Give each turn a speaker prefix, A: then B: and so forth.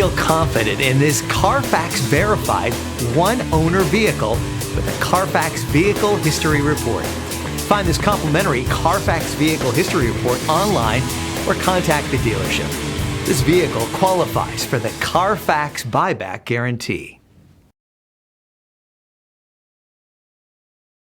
A: feel confident in this Carfax verified one-owner vehicle with a Carfax Vehicle History Report. Find this complimentary Carfax Vehicle History Report online or contact the dealership. This vehicle qualifies for the Carfax Buyback Guarantee.